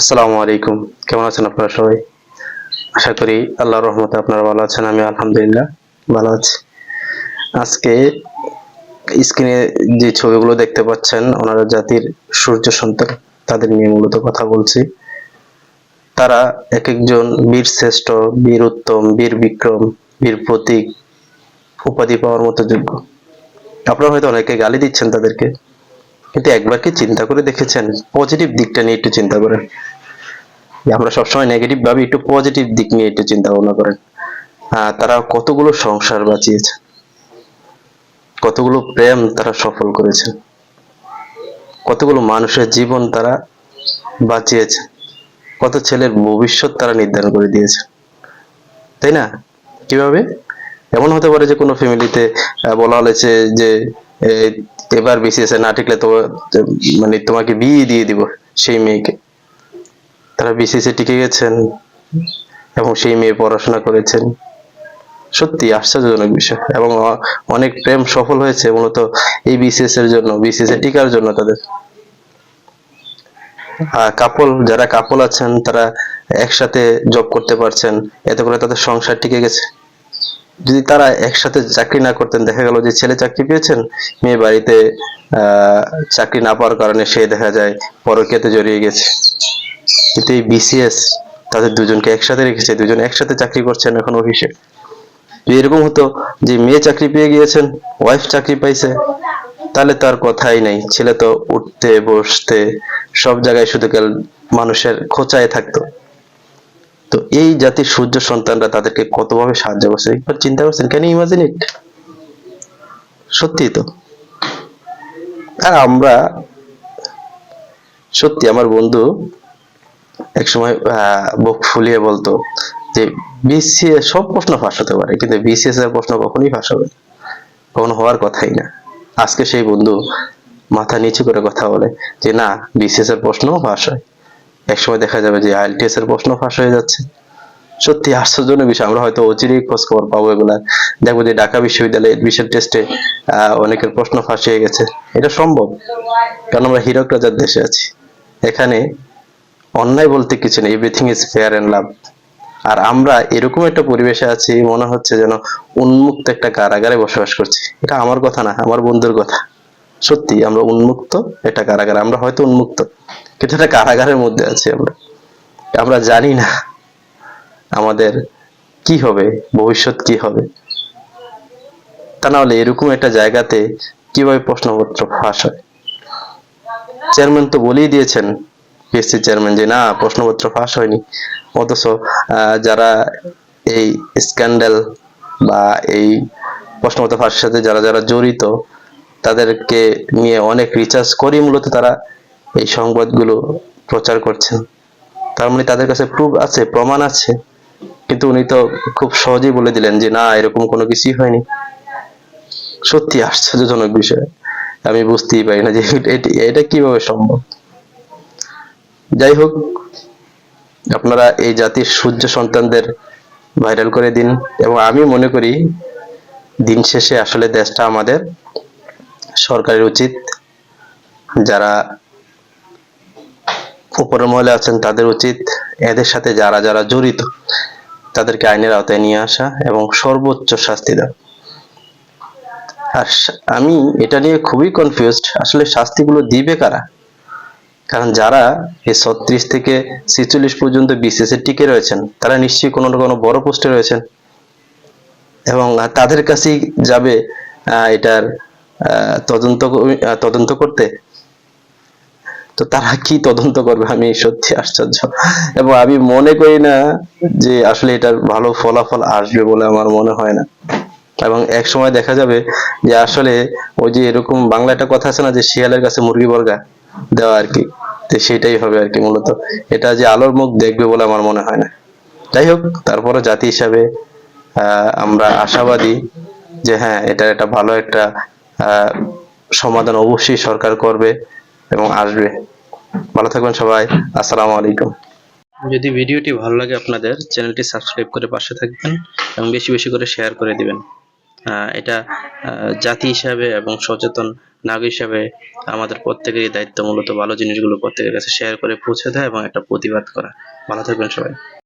আসসালামু আলাইকুম। কেমন আছেন আপনারা সবাই? আশা করি আল্লাহর রহমতে আপনারা ভালো আছেন। আমি আলহামদুলিল্লাহ ভালো আছি। আজকে স্ক্রিনে যে ছবিগুলো দেখতে পাচ্ছেন ওনারা জাতির সূর্য সন্তান, তাদের নিয়ে মূলত কথা বলছি। তারা একেকজন বীর শ্রেষ্ঠ, বীর উত্তম, বীর বিক্রম, বীর প্রতীক উপাধি পাওয়ার মতো যোগ্য। আপনারা হয়তো অনেকে গালি দিচ্ছেন তাদেরকে, কিন্তু একবার কি চিন্তা করে দেখেছেন? পজিটিভ দিকটা নিয়ে একটু চিন্তা করেন। আমরা সবসময় নেগেটিভ ভাবি, একটু পজিটিভ দিক নিয়ে একটু চিন্তা ভাবনা করেন। তারা কতগুলো সংসার বাঁচিয়েছে, কতগুলো প্রেম তারা সফল করেছে, কতগুলো মানুষের জীবন তারা বাঁচিয়েছে, কত ছেলের ভবিষ্যৎ তারা নির্ধারণ করে দিয়েছে, তাই না? কিভাবে? এমন হতে পারে যে কোনো ফ্যামিলিতে বলা হয়েছে যে এবার বিসিএস এ না টিকলে তো মানে তোমাকে বিয়ে দিয়ে দিব সেই মেয়েকে। তারা বিসিএস এ টিকে গেছেন এবং সেই মেয়ে পড়াশোনা করেছেন। সত্যি আশ্চর্যজনক বিষয়। এবং অনেক প্রেম সফল হয়েছে মূলত এই বিসিএস এর জন্য, বিসিএস এ টিকার জন্য তাদের। যারা কাপল আছেন তারা একসাথে জব করতে পারছেন, এতে করে তাদের সংসার টিকে গেছে। যদি তারা একসাথে চাকরি না করতেন, দেখা গেল যে ছেলে চাকরি পেয়েছেন, মেয়ে বাড়িতে আহ চাকরি না পাওয়ার কারণে সে দেখা যায় পরকীয়াতে জড়িয়ে গেছে। কিন্তু এই বিসিএস তাদের দুজনকে একসাথে রেখেছে, দুজন একসাথে চাকরি করছেন এখন অফিসে। এরকম হতো যে মেয়ে চাকরি পেয়ে গিয়েছেন, ওয়াইফ চাকরি পাইছে, তাহলে তার কথাই নাই। ছেলে তো উঠতে বসতে সব জায়গায় শুধু মানুষের খোঁচায় থাকতো। তো এই জাতির সূর্য সন্তানরা তাদেরকে কতভাবে সাহায্য করছে, একবার চিন্তা করছেন? Can you imagine it? সত্যি তো। আর আমরা সত্যি, আমার বন্ধু একসময় বুক ফুলিয়ে বলতো যে বিসিএস সব প্রশ্ন ফাঁস হতে পারে, কিন্তু বিসিএস এর প্রশ্ন কখনোই ফাঁস হবে না, কখনো হওয়ার কথাই না। আজকে সেই বন্ধু মাথা নিচু করে কথা বলে যে না, বিসিএস এর প্রশ্নও ফাঁস হয়, একসময় দেখা যাবে যে আইএলটিএস এর প্রশ্ন ফাঁস হয়ে যাচ্ছে। সত্যি আশ্চর্যজনক বিষয়। আমরা হয়তো অচিরেই খোঁজ খবর পাবো এগুলা, দেখবো যে ঢাকা বিশ্ববিদ্যালয়ে এডমিশন টেস্টে অনেকের প্রশ্ন ফাঁস হয়ে গেছে। এটা সম্ভব, কারণ আমরা হীরক রাজার দেশে আছি। এখানে অন্যায় বলতে কিছু নেই, everything is fair and love. আর আমরা এরকম একটা পরিবেশে আছি, মনে হচ্ছে যেন উন্মুক্ত একটা কারাগারে বসবাস করছি। এটা আমার কথা না, আমার বন্ধুর কথা। সত্যি আমরা উন্মুক্ত একটা কারাগার। আমরা হয়তো উন্মুক্ত, কিন্তু একটা কারাগারের মধ্যে আছি আমরা। আমরা জানি না আমাদের কি হবে, ভবিষ্যৎ কি হবে। তা না হলে এরকম একটা জায়গাতে কিভাবে প্রশ্নপত্র ফাঁস হয়? চেয়ারম্যান তো বলেই দিয়েছেন, পিএসসি চেয়ারম্যান, যে না প্রশ্নপত্র ফাঁস হয়নি। অথচ যারা এই স্ক্যান্ডাল বা এই প্রশ্নপত্র ফাঁসের সাথে যারা যারা জড়িত, তাদেরকে নিয়ে অনেক রিসার্চ করি মূলত তারা এই সংবাদগুলো প্রচার করছেন। তার মানে তাদের কাছে প্রুফ আছে, প্রমাণ আছে, কিন্তু উনি তো খুব সহজেই বলে দিলেন যে না, এরকম কোনো কিছুই হয়নি। সত্যি আশ্চর্যজনক বিষয়। আমি বুঝতেই পারি না যে এটা কিভাবে সম্ভব। যাই হোক, আপনারা এই জাতির সূর্য সন্তানদের ভাইরাল করে দিন। এবং আমি মনে করি দিন শেষে আসলে দেশটা আমাদের সরকারের উচিত, যারা উপরের মহলে আছেন তাদের উচিত এদের সাথে যারা যারা জড়িত তাদেরকে আইনের আওতায় নিয়ে আসা এবং সর্বোচ্চ শাস্তি দেওয়া। আর আমি এটা নিয়ে খুবই কনফিউজড, আসলে শাস্তিগুলো দিবে কারা? কারণ যারা এই 36 থেকে 46 পর্যন্ত বিসিএস এ টিকে রয়েছেন, তারা নিশ্চয়ই কোনো না কোনো বড় পোস্টে রয়েছেন, এবং তাদের কাছেই যাবে এটার তদন্ত করতে। তো তারা কি তদন্ত করবে? আমি সত্যি আশ্চর্য, এবং আমি মনে করি না যে আসলে এটার ভালো ফলাফল আসবে বলে আমার মনে হয় না। এবং এক সময় দেখা যাবে যে আসলে ওই যে এরকম বাংলা একটা কথা আছে না, যে শিয়ালের কাছে মুরগি বর্গা দেওয়া আর কি, তো সেটাই হবে আর কি মূলত। এটা যে আলোর মুখ দেখবে বলে আমার মনে হয় না। যাই হোক, তারপরে জাতি হিসাবে আমরা আশাবাদী যে হ্যাঁ, এটা একটা ভালো একটা সমাধান অবশ্যই সরকার করবে এবং আসবে। ভালো থাকবেন সবাই। আসসালামু আলাইকুম। যদি ভিডিওটি ভালো লাগে আপনাদের, চ্যানেলটি সাবস্ক্রাইব করে পাশে থাকবেন এবং বেশি বেশি করে শেয়ার করে দিবেন। এটা জাতি হিসাবে এবং সচেতন নাগরিক হিসাবে আমাদের প্রত্যেকেরই দায়িত্ব মূলত ভালো জিনিসগুলো প্রত্যেকের কাছে শেয়ার করে পৌঁছে দেয় এবং একটা প্রতিবাদ করা। ভালো থাকবেন সবাই।